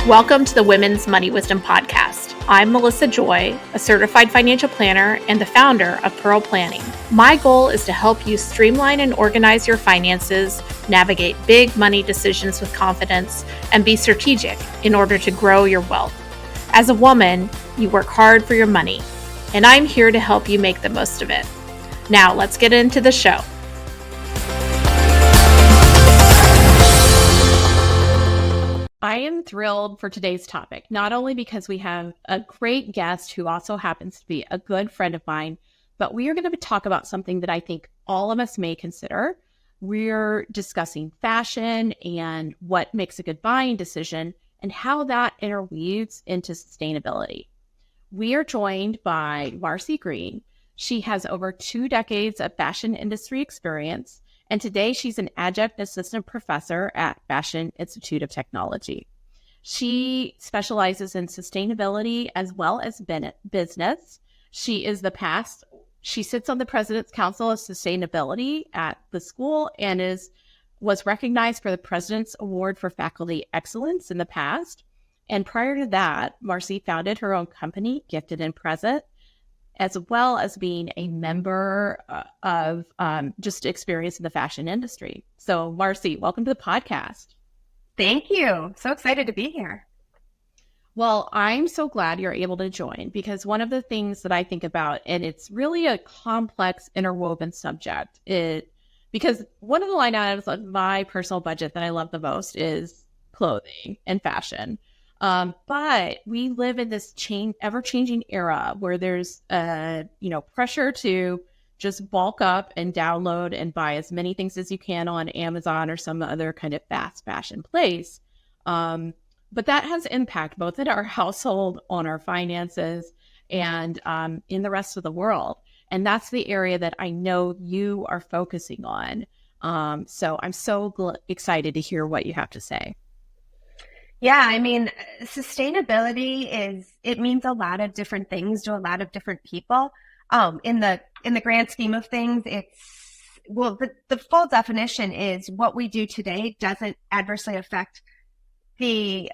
Welcome to the Women's Money Wisdom Podcast. I'm Melissa Joy, a certified financial planner and the founder of Pearl Planning. My goal is to help you streamline and organize your finances, navigate big money decisions with confidence, and be strategic in order to grow your wealth. As a woman, you work hard for your money, and I'm here to help you make the most of it. Now, let's get into the show. I am thrilled for today's topic, not only because we have a great guest who also happens to be a good friend of mine, but we are going to talk about something that I think all of us may consider. We're discussing fashion and what makes a good buying decision and how that interweaves into sustainability. We are joined by Marcie Greene. She has over 2 decades of fashion industry experience, and today she's an adjunct assistant professor at Fashion Institute of Technology. She specializes in sustainability as well as business. She sits on the President's Council of Sustainability at the school and was recognized for the President's Award for Faculty Excellence in the past. And prior to that, Marcie founded her own company, Gifted and Present, as well as being a member of just experience in the fashion industry. So Marcie, welcome to the podcast. Thank you. So excited to be here. Well, I'm so glad you're able to join because one of the things that I think about, and it's really a complex interwoven subject, because one of the line items of my personal budget that I love the most is clothing and fashion. But we live in this ever-changing era where there's pressure to just bulk up and download and buy as many things as you can on Amazon or some other kind of fast fashion place. But that has impact both in our household, on our finances, and in the rest of the world. And that's the area that I know you are focusing on. So I'm so excited to hear what you have to say. Yeah, I mean, sustainability it means a lot of different things to a lot of different people. In the grand scheme of things, the full definition is what we do today doesn't adversely affect the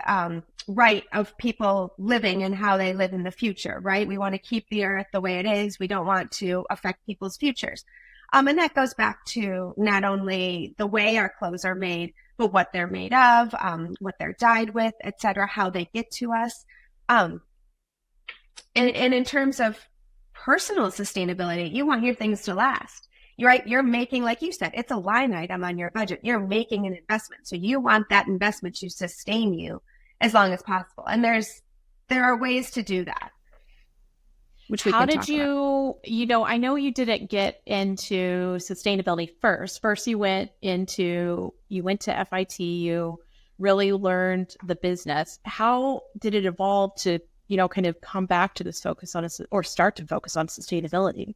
right of people living and how they live in the future, right? We want to keep the earth the way it is. We don't want to affect people's futures. And that goes back to not only the way our clothes are made, but what they're made of, what they're dyed with, et cetera, how they get to us. And in terms of personal sustainability, you want your things to last. You're making, like you said, it's a line item on your budget. You're making an investment. So you want that investment to sustain you as long as possible. And there are ways to do that. How did you, I know you didn't get into sustainability first. First, you went to FIT, you really learned the business. How did it evolve to, kind of come back to this focus on, or start to focus on sustainability?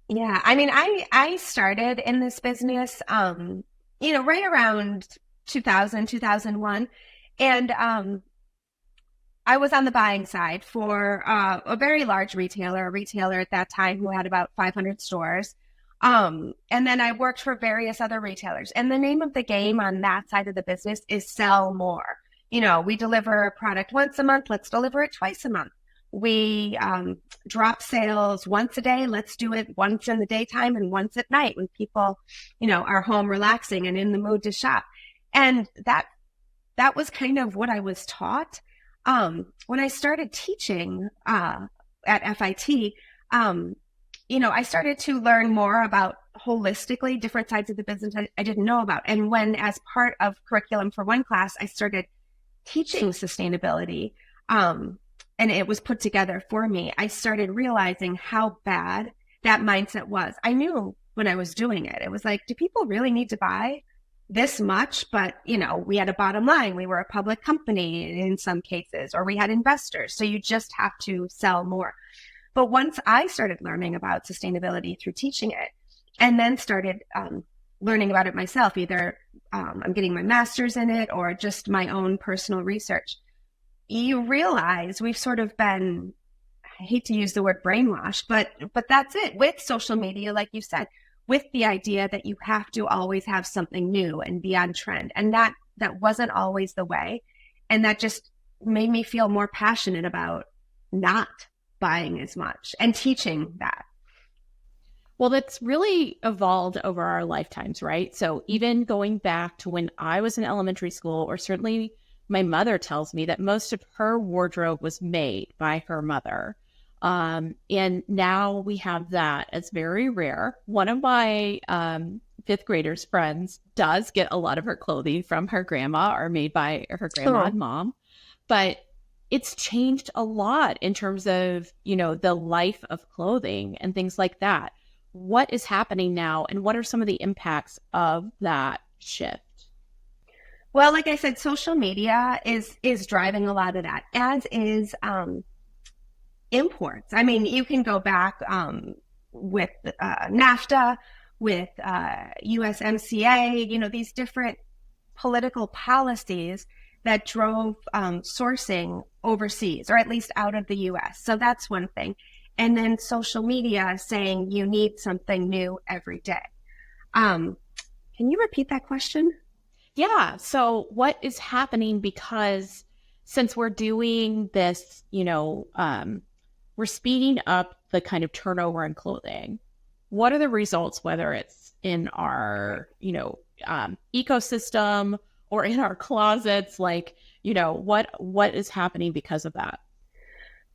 Yeah, I mean, I started in this business, right around 2000, 2001. And I was on the buying side for a very large retailer, at that time who had about 500 stores. And then I worked for various other retailers. And the name of the game on that side of the business is sell more. We deliver a product once a month. Let's deliver it twice a month. We drop sales once a day. Let's do it once in the daytime and once at night when people, are home relaxing and in the mood to shop. And that was kind of what I was taught. When I started teaching at FIT, I started to learn more about holistically different sides of the business I didn't know about. And when, as part of curriculum for one class, I started teaching sustainability, and it was put together for me, I started realizing how bad that mindset was. I knew when I was doing it, it was like, do people really need to buy this much? But, we had a bottom line. We were a public company in some cases, or we had investors. So you just have to sell more. But once I started learning about sustainability through teaching it, and then started learning about it myself, either I'm getting my master's in it or just my own personal research, you realize we've sort of been, I hate to use the word brainwashed, but that's it. With social media, like you said, with the idea that you have to always have something new and be on trend. And that wasn't always the way. And that just made me feel more passionate about not buying as much and teaching that. Well, that's really evolved over our lifetimes, right? So even going back to when I was in elementary school, or certainly my mother tells me that most of her wardrobe was made by her mother. And now we have that as very rare. One of my fifth graders' friends does get a lot of her clothing from her grandma or made by her grandma and mom. But it's changed a lot in terms of, the life of clothing and things like that. What is happening now, and what are some of the impacts of that shift? Well, like I said, social media is driving a lot of that, as is imports. I mean, you can go back with NAFTA, with USMCA, these different political policies that drove sourcing overseas, or at least out of the US. So that's one thing. And then social media saying you need something new every day. Can you repeat that question? Yeah. So what is happening, because since we're doing this, we're speeding up the kind of turnover in clothing. What are the results, whether it's in our, ecosystem or in our closets? Like, what is happening because of that?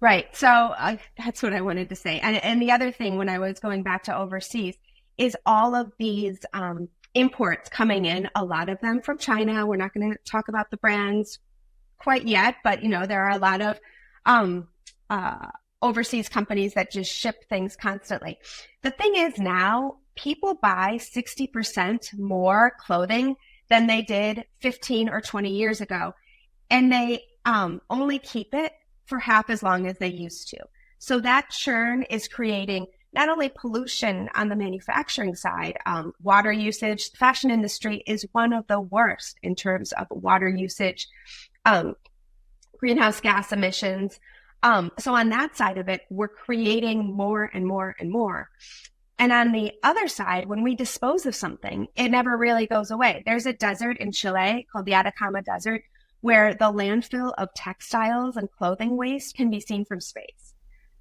Right. So that's what I wanted to say. And the other thing, when I was going back to overseas, is all of these imports coming in, a lot of them from China. We're not going to talk about the brands quite yet, but, there are a lot of overseas companies that just ship things constantly. The thing is, now people buy 60% more clothing than they did 15 or 20 years ago. And they only keep it for half as long as they used to. So that churn is creating not only pollution on the manufacturing side, water usage. The fashion industry is one of the worst in terms of water usage, greenhouse gas emissions. So on that side of it, we're creating more and more and more. And on the other side, when we dispose of something, it never really goes away. There's a desert in Chile called the Atacama Desert, where the landfill of textiles and clothing waste can be seen from space.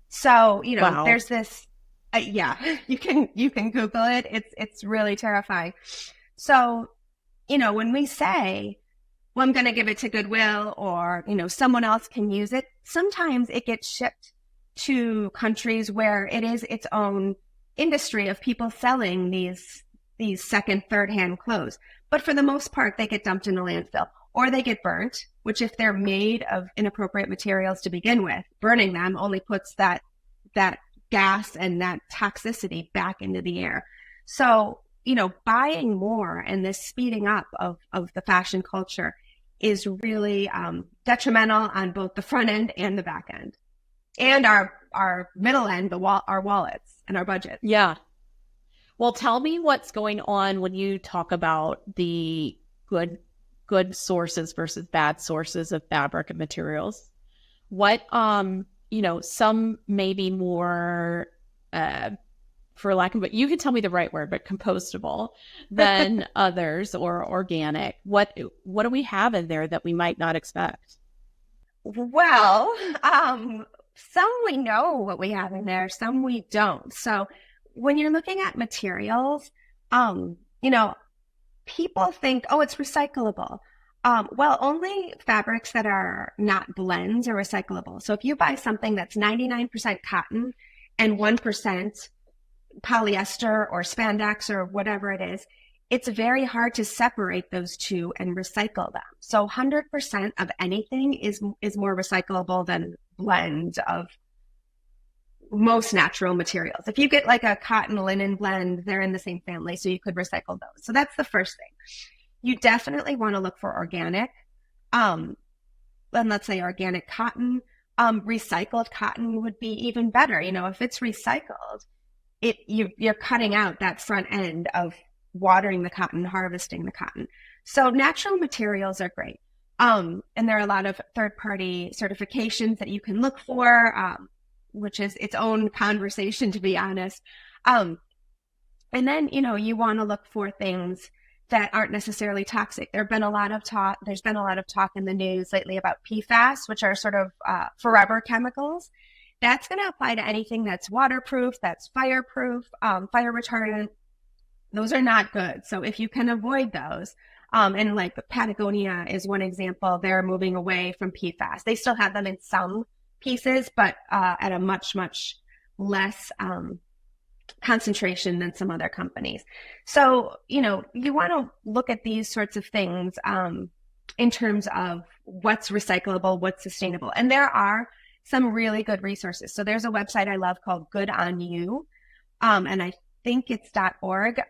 So, Wow. There's this, yeah, you can Google it. It's really terrifying. So, when we say, well, I'm going to give it to Goodwill, or, someone else can use it, sometimes it gets shipped to countries where it is its own industry of people selling these second, third hand clothes. But for the most part, they get dumped in a landfill. Or they get burnt, which, if they're made of inappropriate materials to begin with, burning them only puts that gas and that toxicity back into the air. So, buying more and this speeding up of the fashion culture is really detrimental on both the front end and the back end, and our middle end, our wallets and our budget. Yeah. Well, tell me what's going on when you talk about the good sources versus bad sources of fabric and materials. What, some may be more, for lack of, you can tell me the right word, but compostable than others, or organic. What do we have in there that we might not expect? Well, some we know what we have in there, some we don't. So when you're looking at materials, people think, oh, it's recyclable. Well, only fabrics that are not blends are recyclable. So if you buy something that's 99% cotton and 1% polyester or spandex or whatever it is, it's very hard to separate those two and recycle them. So 100% of anything is more recyclable than blend of most natural materials. If you get like a cotton linen blend, they're in the same family, so you could recycle those. So that's the first thing. You definitely want to look for organic. And let's say organic cotton. Recycled cotton would be even better. If it's recycled, you're cutting out that front end of watering the cotton, harvesting the cotton. So natural materials are great. And there are a lot of third-party certifications that you can look for, which is its own conversation, to be honest. And then, you want to look for things that aren't necessarily toxic. There's been a lot of talk in the news lately about PFAS, which are sort of forever chemicals. That's going to apply to anything that's waterproof, that's fireproof, fire retardant. Those are not good. So if you can avoid those, and like Patagonia is one example, they're moving away from PFAS. They still have them in some pieces, but at a much, much less concentration than some other companies. So, you want to look at these sorts of things in terms of what's recyclable, what's sustainable. And there are some really good resources. So there's a website I love called Good on You, and I think it's .org.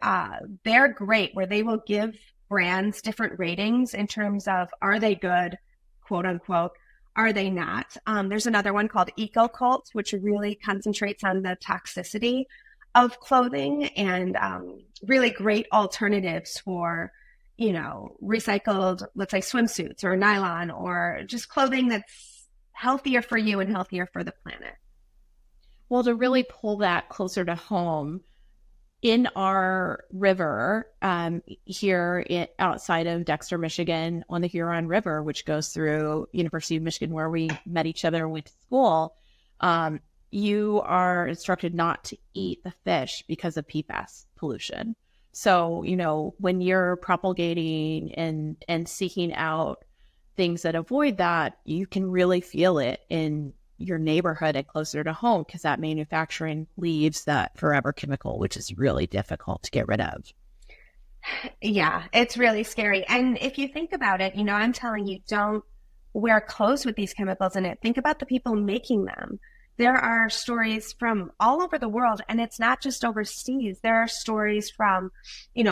They're great, where they will give brands different ratings in terms of, are they good, quote unquote, are they not? There's another one called Eco Cult, which really concentrates on the toxicity of clothing, and really great alternatives for, recycled, let's say, swimsuits or nylon, or just clothing that's healthier for you and healthier for the planet. Well, to really pull that closer to home, in our river here outside of Dexter, Michigan, on the Huron River, which goes through University of Michigan, where we met each other and went to school, you are instructed not to eat the fish because of PFAS pollution. So, when you're propagating and seeking out things that avoid that, you can really feel it in your neighborhood and closer to home, because that manufacturing leaves that forever chemical, which is really difficult to get rid of. Yeah, it's really scary. And if you think about it, I'm telling you, don't wear clothes with these chemicals in it. Think about the people making them. There are stories from all over the world, and it's not just overseas. There are stories from,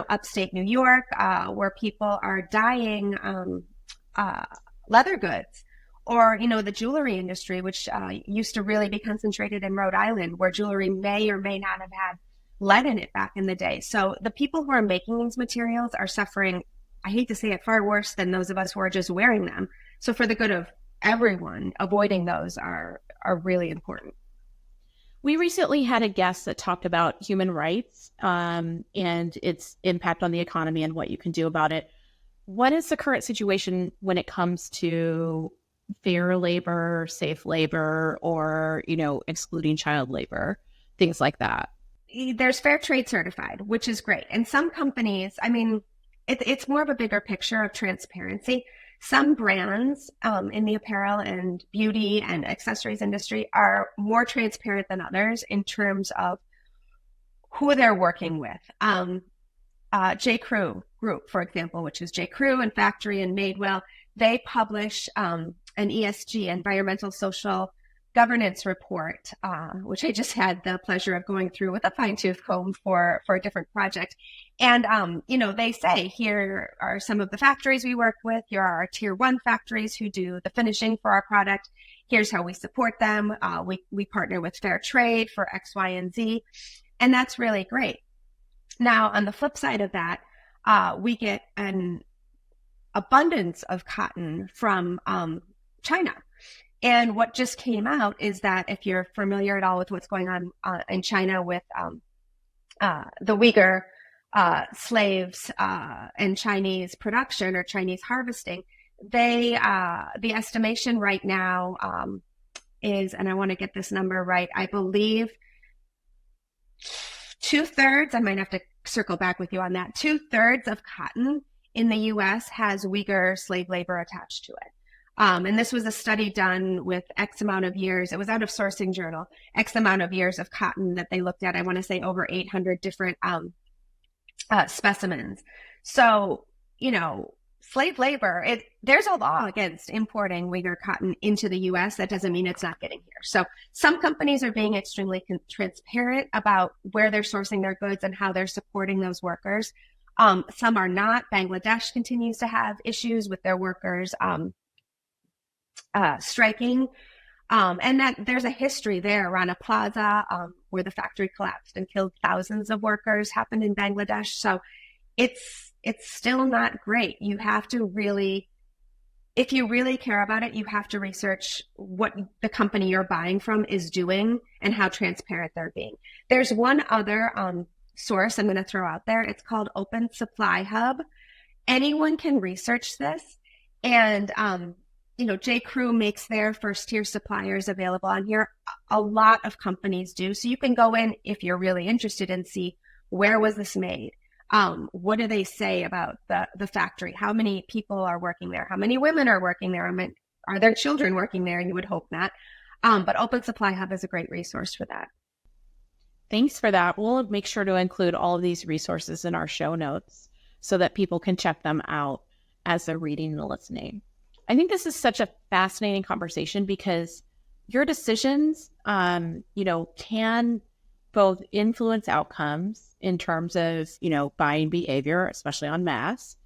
upstate New York, where people are dyeing leather goods, or, the jewelry industry, which used to really be concentrated in Rhode Island, where jewelry may or may not have had lead in it back in the day. So the people who are making these materials are suffering, I hate to say it, far worse than those of us who are just wearing them. So for the good of everyone, avoiding those are really important. We recently had a guest that talked about human rights and its impact on the economy and what you can do about it. What is the current situation when it comes to fair labor, safe labor, or, excluding child labor, things like that? There's fair trade certified, which is great. And some companies, it's more of a bigger picture of transparency. Some brands in the apparel and beauty and accessories industry are more transparent than others in terms of who they're working with. J. Crew Group, for example, which is J. Crew and Factory and Madewell, they publish an ESG, environmental social governance report, which I just had the pleasure of going through with a fine-tooth comb for a different project. And, they say, here are some of the factories we work with. Here are our tier 1 factories who do the finishing for our product. Here's how we support them. We partner with Fair Trade for X, Y, and Z. And that's really great. Now, on the flip side of that, we get an abundance of cotton from China. And what just came out is that, if you're familiar at all with what's going on in China with the Uyghur slaves and Chinese production or Chinese harvesting, the estimation right now is, and I want to get this number right, I believe 2/3, I might have to circle back with you on that, 2/3 of cotton in the U.S. has Uyghur slave labor attached to it. And this was a study done with X amount of years. It was out of Sourcing Journal, X amount of years of cotton that they looked at. I want to say over 800 different specimens. So, slave labor, there's a law against importing Uyghur cotton into the U.S. That doesn't mean it's not getting here. So some companies are being extremely transparent about where they're sourcing their goods and how they're supporting those workers. Some are not. Bangladesh continues to have issues with their workers striking. And that there's a history there. Rana Plaza, where the factory collapsed and killed thousands of workers, happened in Bangladesh. So it's still not great. You have to really, if you really care about it, you have to research what the company you're buying from is doing and how transparent they're being. There's one other source I'm going to throw out there. It's called Open Supply Hub. Anyone can research this. And, J. Crew makes their first tier suppliers available on here. A lot of companies do. So you can go in if you're really interested and see, where was this made? What do they say about the factory? How many people are working there? How many women are working there? Are there children working there? You would hope not. But Open Supply Hub is a great resource for that. Thanks for that. We'll make sure to include all of these resources in our show notes so that people can check them out as they're reading and listening. I think this is such a fascinating conversation because your decisions, can both influence outcomes in terms of, buying behavior, especially on mass,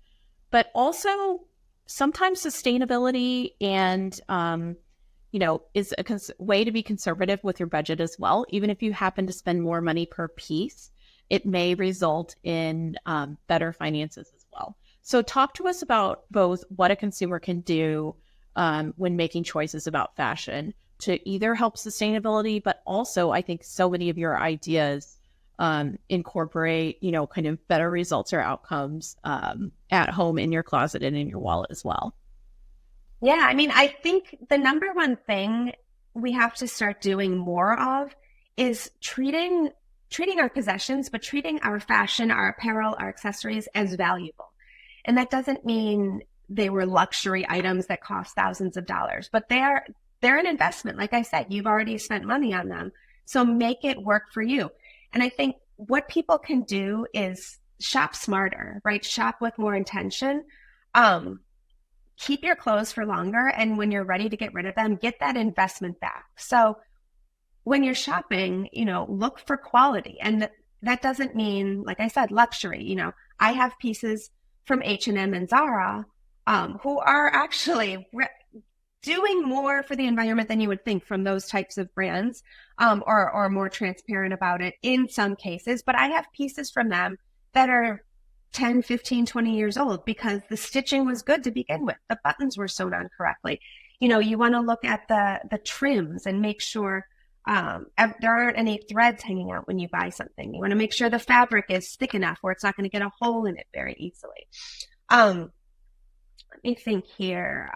but also sometimes sustainability and, is a way to be conservative with your budget as well. Even if you happen to spend more money per piece, it may result in better finances as well. So talk to us about both what a consumer can do when making choices about fashion to either help sustainability, but also I think so many of your ideas incorporate, kind of better results or outcomes at home, in your closet, and in your wallet as well. Yeah, I think the number one thing we have to start doing more of is treating our possessions, but treating our fashion, our apparel, our accessories as valuable. And that doesn't mean they were luxury items that cost thousands of dollars, but they're an investment. Like I said, you've already spent money on them. So make it work for you. And I think what people can do is shop smarter, right? Shop with more intention. Keep your clothes for longer. And when you're ready to get rid of them, get that investment back. So when you're shopping, look for quality. And that doesn't mean, like I said, luxury. I have pieces from H&M and Zara who are actually doing more for the environment than you would think from those types of brands, or more transparent about it in some cases. But I have pieces from them that are 10, 15, 20 years old because the stitching was good to begin with. The buttons were sewn on correctly. You want to look at the trims and make sure there aren't any threads hanging out when you buy something. You want to make sure the fabric is thick enough where it's not going to get a hole in it very easily. Let me think here.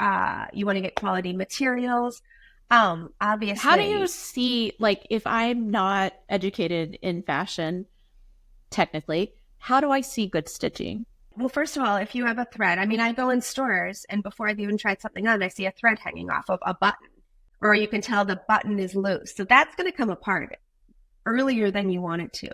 You want to get quality materials. Obviously. How do you see, if I'm not educated in fashion, technically, how do I see good stitching? Well, first of all, if you have a thread, I go in stores and before I've even tried something on, I see a thread hanging off of a button, or you can tell the button is loose. So that's going to come apart earlier than you want it to.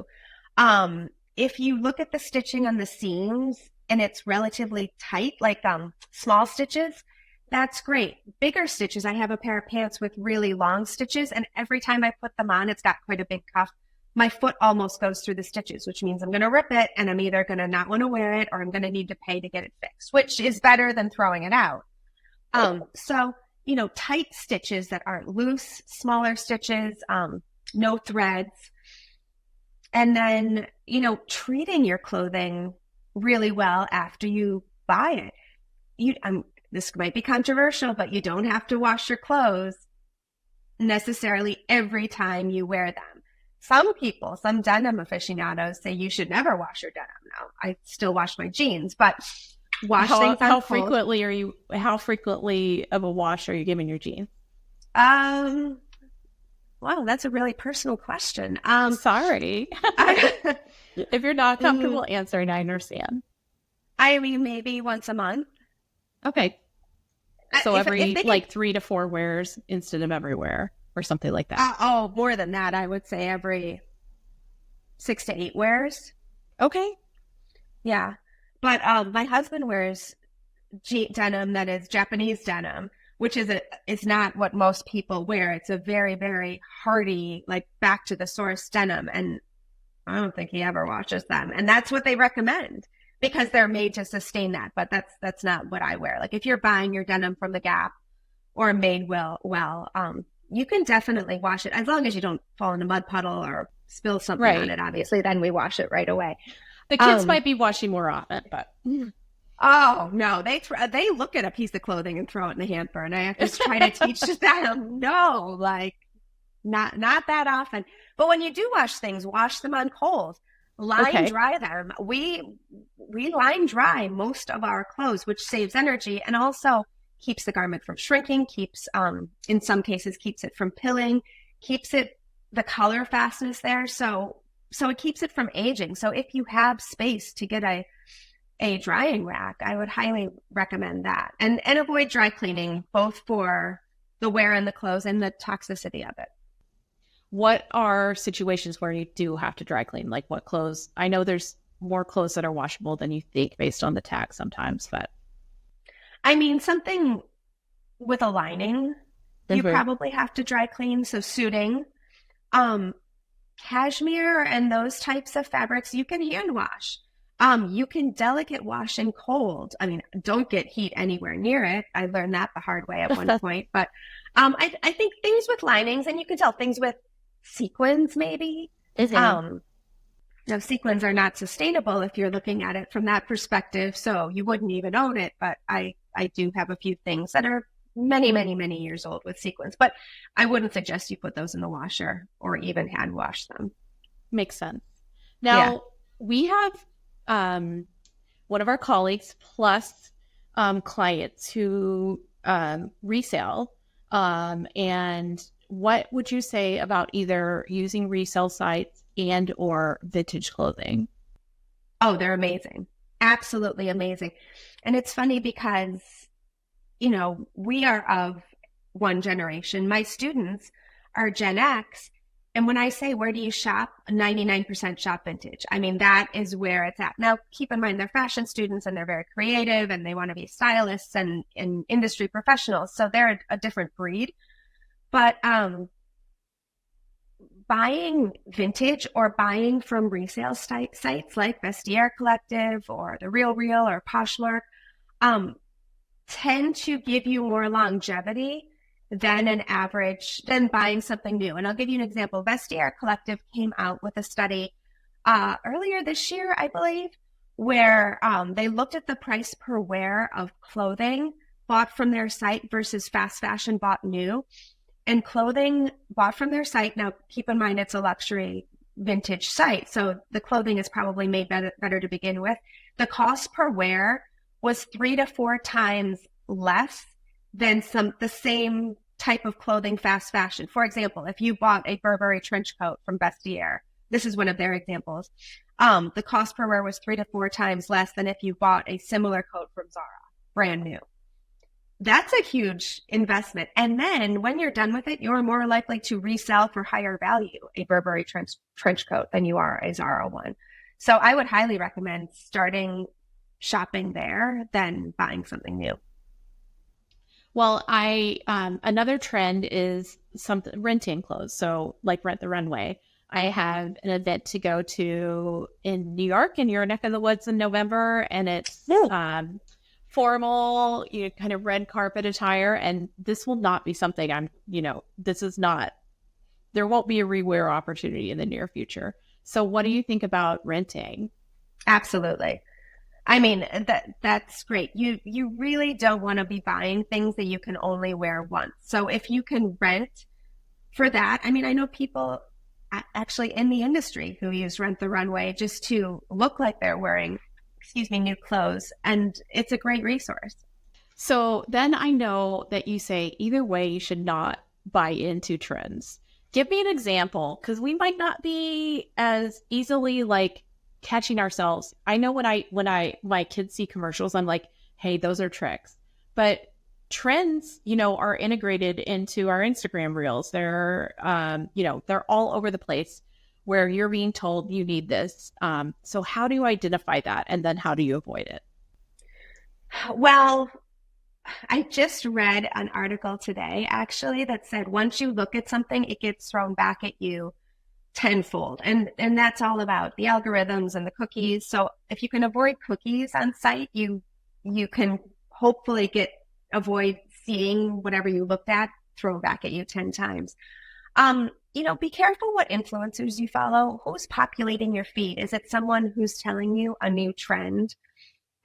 If you look at the stitching on the seams and it's relatively tight, like small stitches, that's great. Bigger stitches, I have a pair of pants with really long stitches, and every time I put them on, it's got quite a big cuff. My foot almost goes through the stitches, which means I'm going to rip it and I'm either going to not want to wear it or I'm going to need to pay to get it fixed, which is better than throwing it out. So, tight stitches that aren't loose, smaller stitches, no threads. And then, treating your clothing really well after you buy it. This might be controversial, but you don't have to wash your clothes necessarily every time you wear them. Some denim aficionados say you should never wash your denim. Now, I still wash my jeans, but wash things on how frequently of a wash are you giving your jeans? Wow, that's a really personal question. Sorry. If you're not comfortable answering, I understand. Maybe once a month. Okay. So every 3 to 4 wears instead of everywhere, or something like that. More than that. I would say every 6 to 8 wears. Okay. Yeah. But my husband wears denim that is Japanese denim, which is not what most people wear. It's a very, very hardy, back to the source denim. And I don't think he ever washes them. And that's what they recommend because they're made to sustain that. But that's not what I wear. If you're buying your denim from the Gap or Madewell, you can definitely wash it as long as you don't fall in a mud puddle or spill something on it. Obviously, then we wash it right away. The kids might be washing more often, but oh no, they look at a piece of clothing and throw it in the hamper, and I have to try to teach them not that often. But when you do wash things, wash them on cold. line Okay. dry them. We line dry most of our clothes, which saves energy and also keeps the garment from shrinking, keeps in some cases keeps it from pilling, keeps it the color fastness there. So it keeps it from aging. So if you have space to get a drying rack, I would highly recommend that. And avoid dry cleaning, both for the wear and the clothes and the toxicity of it. What are situations where you do have to dry clean? Like what clothes? I know there's more clothes that are washable than you think based on the tag sometimes, but I mean, something with a lining, you probably have to dry clean. So suiting, cashmere and those types of fabrics, you can hand wash. You can delicate wash in cold. I mean, don't get heat anywhere near it. I learned that the hard way at one point. But I think things with linings, and you can tell things with sequins maybe. Now, sequins are not sustainable if you're looking at it from that perspective, so you wouldn't even own it. But I do have a few things that are many, many, many years old with sequins. But I wouldn't suggest you put those in the washer or even hand wash them. Makes sense. Now, we have one of our colleagues plus clients who resell. And what would you say about either using resale sites and or vintage clothing? Oh, they're amazing. Absolutely amazing. And it's funny because, you know, we are of one generation. My students are Gen X. And when I say, where do you shop? 99% shop vintage. I mean, that is where it's at. Now, keep in mind, they're fashion students and they're very creative and they want to be stylists and industry professionals. So they're a different breed. But buying vintage or buying from resale sites like Vestiaire Collective or The Real Real or Poshmark tend to give you more longevity than buying something new. And I'll give you an example. Vestiaire Collective came out with a study earlier this year, I believe, where they looked at the price per wear of clothing bought from their site versus fast fashion bought new. And clothing bought from their site, now keep in mind it's a luxury vintage site, so the clothing is probably made better to begin with. The cost per wear was 3 to 4 times less than the same type of clothing fast fashion. For example, if you bought a Burberry trench coat from Vestiaire, this is one of their examples, the cost per wear was 3 to 4 times less than if you bought a similar coat from Zara, brand new. That's a huge investment. And then when you're done with it, you're more likely to resell for higher value a Burberry trench coat than you are a Zara one. So I would highly recommend starting shopping there than buying something new. Well, another trend is renting clothes. So like Rent the Runway. I have an event to go to in New York in your neck of the woods in November, and it's formal, kind of red carpet attire. And this will not be something there won't be a rewear opportunity in the near future. So what do you think about renting? Absolutely. I mean, that's great. You really don't want to be buying things that you can only wear once. So if you can rent for that, I mean, I know people actually in the industry who use Rent the Runway just to look like they're wearing new clothes. And it's a great resource. So then I know that you say either way, you should not buy into trends. Give me an example, because we might not be as easily like catching ourselves. I know when my kids see commercials, I'm like, hey, those are tricks. But trends, are integrated into our Instagram reels. They're all over the place, where you're being told you need this. So how do you identify that? And then how do you avoid it? Well, I just read an article today, actually, that said once you look at something, it gets thrown back at you tenfold. And that's all about the algorithms and the cookies. So if you can avoid cookies on site, you can hopefully avoid seeing whatever you looked at thrown back at you 10 times. Be careful what influencers you follow. Who's populating your feed? Is it someone who's telling you a new trend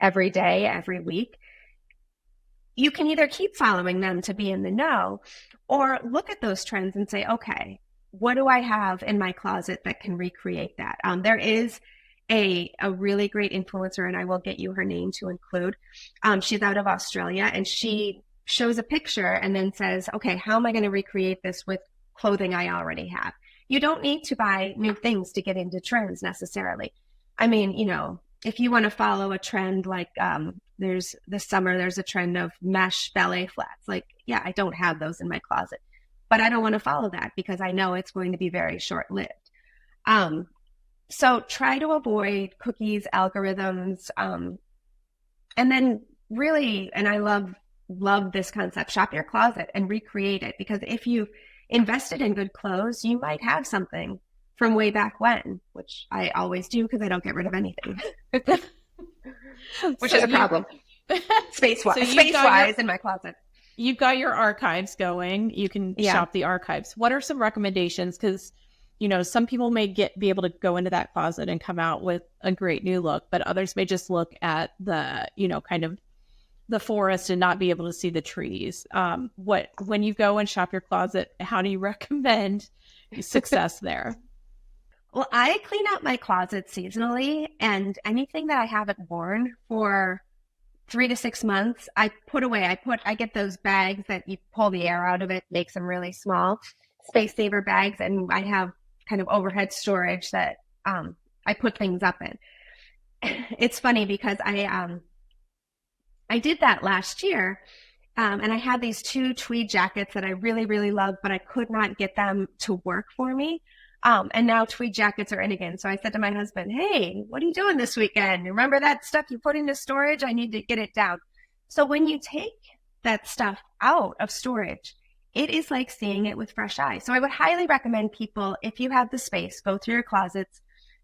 every day, every week? You can either keep following them to be in the know, or look at those trends and say, okay, what do I have in my closet that can recreate that? There is a really great influencer, and I will get you her name to include. She's out of Australia, and she shows a picture and then says, okay, how am I going to recreate this with clothing I already have? You don't need to buy new things to get into trends necessarily. I mean, if you want to follow a trend, like there's this summer, there's a trend of mesh ballet flats. Like, yeah, I don't have those in my closet, but I don't want to follow that because I know it's going to be very short-lived. So try to avoid cookies, algorithms, and then really, and I love this concept, shop your closet and recreate it, because if you invested in good clothes, you might have something from way back when, which I always do because I don't get rid of anything, which is a problem. Space-wise in my closet. You've got your archives going. You can shop the archives. What are some recommendations? Because, some people may be able to go into that closet and come out with a great new look, but others may just look at the, kind of the forest and not be able to see the trees. When you go and shop your closet, how do you recommend success there? Well, I clean out my closet seasonally, and anything that I haven't worn for 3 to 6 months, I put away. I get those bags that you pull the air out of it, makes them really small, space saver bags, and I have kind of overhead storage that I put things up in. It's funny because I did that last year, and I had these 2 tweed jackets that I really, really loved, but I could not get them to work for me. And now tweed jackets are in again. So I said to my husband, hey, what are you doing this weekend? Remember that stuff you put into storage? I need to get it down. So when you take that stuff out of storage, it is like seeing it with fresh eyes. So I would highly recommend people, if you have the space, go through your closets,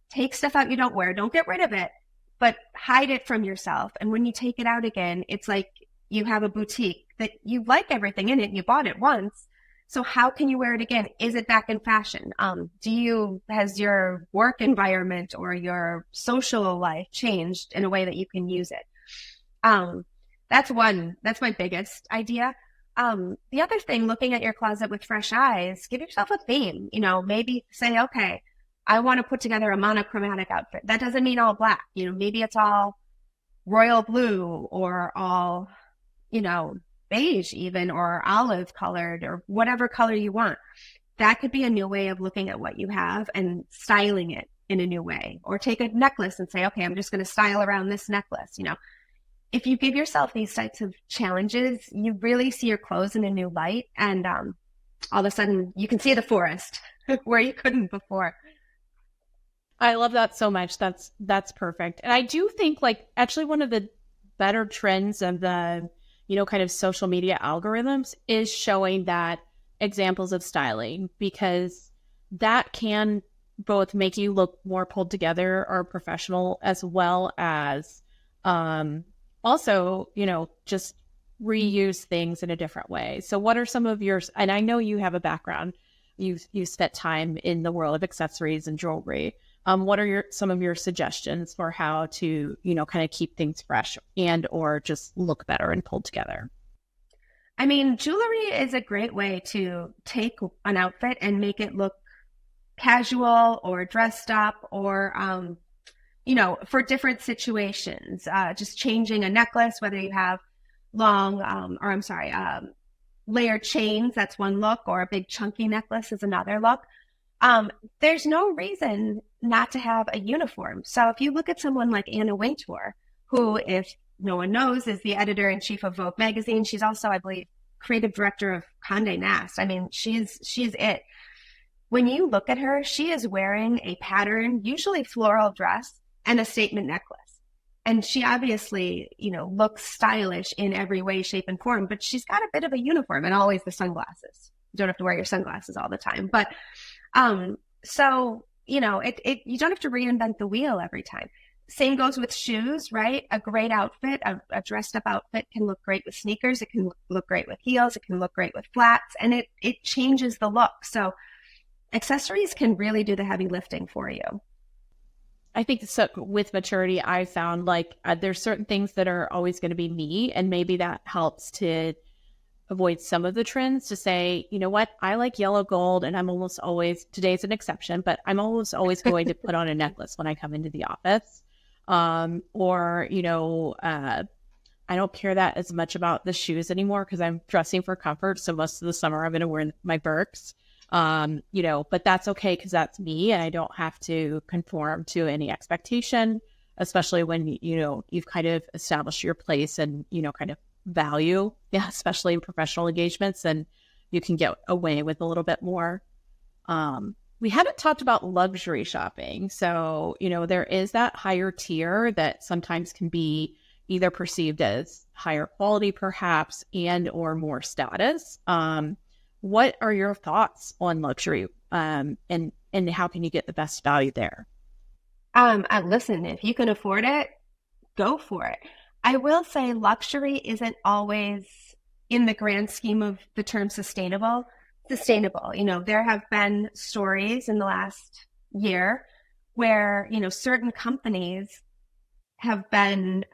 take stuff out you don't wear, don't get rid of it, but hide it from yourself. And when you take it out again, it's like you have a boutique that you like everything in it. You bought it once. So how can you wear it again? Is it back in fashion? Has your work environment or your social life changed in a way that you can use it? That's my biggest idea. The other thing, looking at your closet with fresh eyes, give yourself a theme, maybe say, okay, I want to put together a monochromatic outfit. That doesn't mean all black, maybe it's all royal blue or all, beige even, or olive colored, or whatever color you want. That could be a new way of looking at what you have and styling it in a new way. Or take a necklace and say, okay, I'm just going to style around this necklace. If you give yourself these types of challenges, you really see your clothes in a new light, and all of a sudden you can see the forest where you couldn't before. I love that so much. That's perfect. And I do think, actually one of the better trends of the kind of social media algorithms is showing that examples of styling, because that can both make you look more pulled together or professional, as well as also, just reuse things in a different way. So what are some of yours? And I know you have a background, you spent time in the world of accessories and jewelry. What are some of your suggestions for how to, kind of keep things fresh and or just look better and pulled together? I mean, jewelry is a great way to take an outfit and make it look casual or dressed up, or, for different situations. Just changing a necklace, whether you have layered chains, that's one look, or a big chunky necklace is another look. There's no reason not to have a uniform. So if you look at someone like Anna Wintour, who, if no one knows, is the editor-in-chief of Vogue magazine. She's also, I believe, creative director of Condé Nast. I mean, she's it. When you look at her, she is wearing a pattern, usually floral dress, and a statement necklace. And she obviously, looks stylish in every way, shape, and form, but she's got a bit of a uniform, and always the sunglasses. You don't have to wear your sunglasses all the time. But so, you don't have to reinvent the wheel every time. Same goes with shoes, right? A great outfit, a dressed up outfit can look great with sneakers. It can look great with heels. It can look great with flats, and it changes the look. So accessories can really do the heavy lifting for you. I think so, with maturity, I found there's certain things that are always going to be me, and maybe that helps to avoid some of the trends to say, you know what, I like yellow gold and I'm almost always, today's an exception, but I'm always going to put on a necklace when I come into the office. Or, I don't care that as much about the shoes anymore because I'm dressing for comfort. So most of the summer I'm going to wear my Birks. But that's okay because that's me and I don't have to conform to any expectation, especially when, you've kind of established your place and, kind of value, especially in professional engagements, and you can get away with a little bit more. We haven't talked about luxury shopping. So, there is that higher tier that sometimes can be either perceived as higher quality, perhaps, and or more status. What are your thoughts on luxury, and how can you get the best value there? Listen, if you can afford it, go for it. I will say luxury isn't always, in the grand scheme of the term, sustainable. There have been stories in the last year where, certain companies have been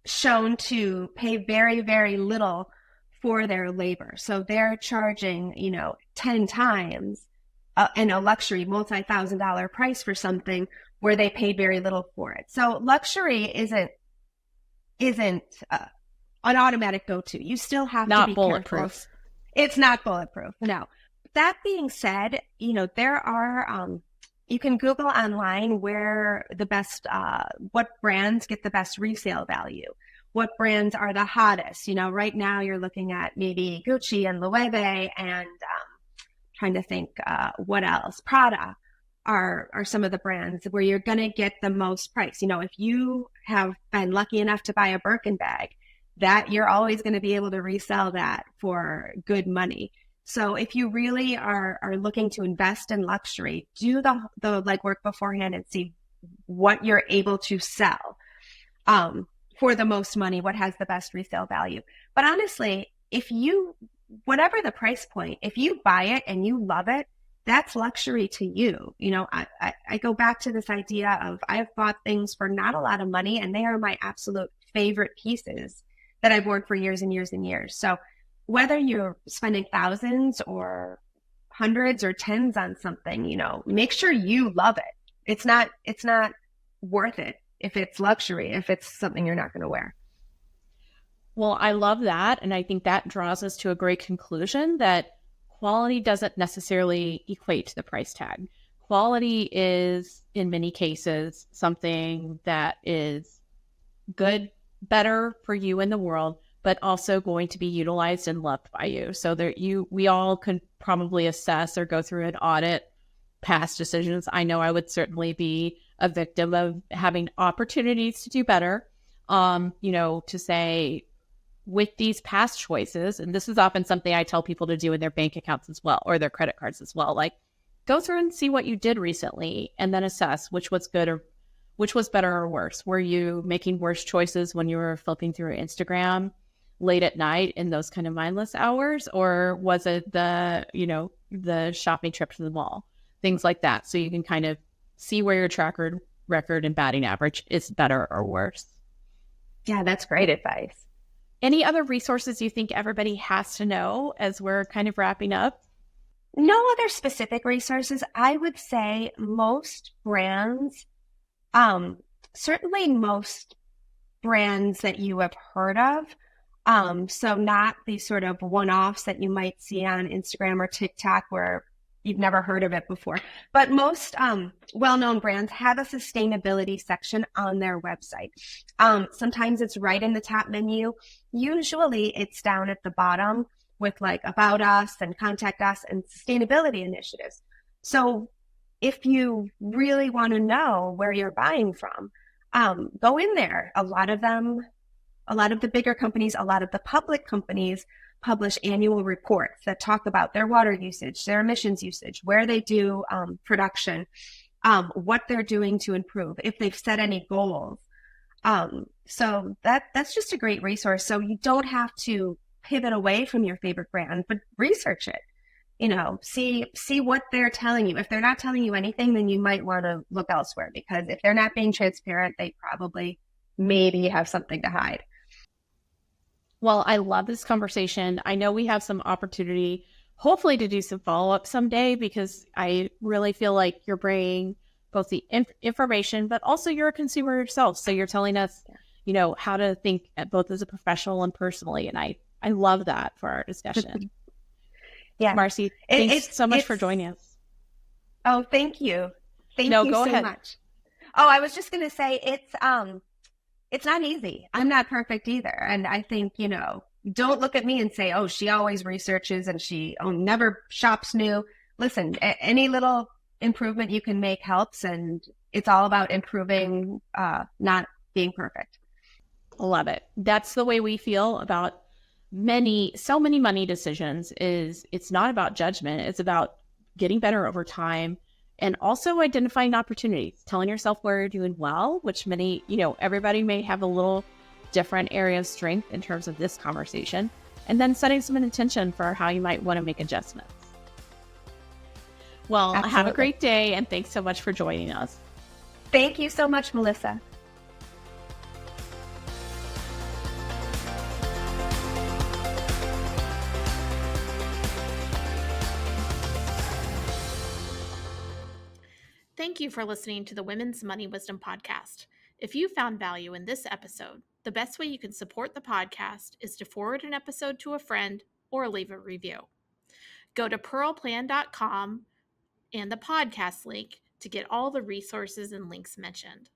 shown to pay very, very little for their labor. So they're charging, 10 times in a luxury multi-$1,000 price for something where they paid very little for it. So luxury isn't an automatic go-to. You still have to be bulletproof. Careful. It's not bulletproof. No. That being said, there are, you can Google online where the best, what brands get the best resale value, what brands are the hottest. Right now you're looking at maybe Gucci and Loewe and trying to think what else. Prada are some of the brands where you're going to get the most price. If you have been lucky enough to buy a Birkin bag, that you're always going to be able to resell that for good money. So if you really are looking to invest in luxury, do the legwork beforehand and see what you're able to sell for the most money, what has the best resale value. But honestly, whatever the price point, if you buy it and you love it, that's luxury to you. I go back to this idea of I've bought things for not a lot of money and they are my absolute favorite pieces that I've worn for years and years and years. So whether you're spending thousands or hundreds or tens on something, make sure you love it. It's not worth it if it's luxury, if it's something you're not going to wear. Well, I love that. And I think that draws us to a great conclusion that quality doesn't necessarily equate to the price tag. Quality is, in many cases, something that is good, better for you in the world, but also going to be utilized and loved by you. So we all could probably assess or go through an audit past decisions. I know I would certainly be a victim of having opportunities to do better, to say with these past choices, and this is often something I tell people to do in their bank accounts as well, or their credit cards as well, like go through and see what you did recently and then assess which was good or which was better or worse. Were you making worse choices when you were flipping through Instagram late at night in those kind of mindless hours? Or was it the shopping trip to the mall? Things like that. So you can kind of see where your track record and batting average is better or worse. Yeah, that's great advice. Any other resources you think everybody has to know as we're kind of wrapping up? No other specific resources. I would say most brands, certainly most brands that you have heard of. So not these sort of one-offs that you might see on Instagram or TikTok where you've never heard of it before. But most well-known brands have a sustainability section on their website. Sometimes it's right in the top menu. Usually it's down at the bottom with like about us and contact us and sustainability initiatives. So if you really want to know where you're buying from, go in there. A lot of the bigger companies, a lot of the public companies publish annual reports that talk about their water usage, their emissions usage, where they do production, what they're doing to improve, if they've set any goals. So that's just a great resource. So you don't have to pivot away from your favorite brand, but research it. See what they're telling you. If they're not telling you anything, then you might want to look elsewhere, because if they're not being transparent, they probably maybe have something to hide. Well, I love this conversation. I know we have some opportunity, hopefully, to do some follow up someday because I really feel like you're bringing both the information, but also you're a consumer yourself. So you're telling us, how to think both as a professional and personally. And I love that for our discussion. Yeah. Marcie, thanks so much for joining us. Oh, thank you. Thank you go so ahead. much. Oh, I was just going to say it's not easy. I'm not perfect either. And I think, don't look at me and say, oh, she always researches and she never shops new. Listen, any little improvement you can make helps. And it's all about improving, not being perfect. Love it. That's the way we feel about so many money decisions. Is it's not about judgment. It's about getting better over time and also identifying opportunities, telling yourself where you're doing well, which everybody may have a little different area of strength in terms of this conversation, and then setting some intention for how you might want to make adjustments. Well, Absolutely. Have a great day, and thanks so much for joining us. Thank you so much, Melissa. Thank you for listening to the Women's Money Wisdom Podcast. If you found value in this episode, the best way you can support the podcast is to forward an episode to a friend or leave a review. Go to pearlplan.com and the podcast link to get all the resources and links mentioned.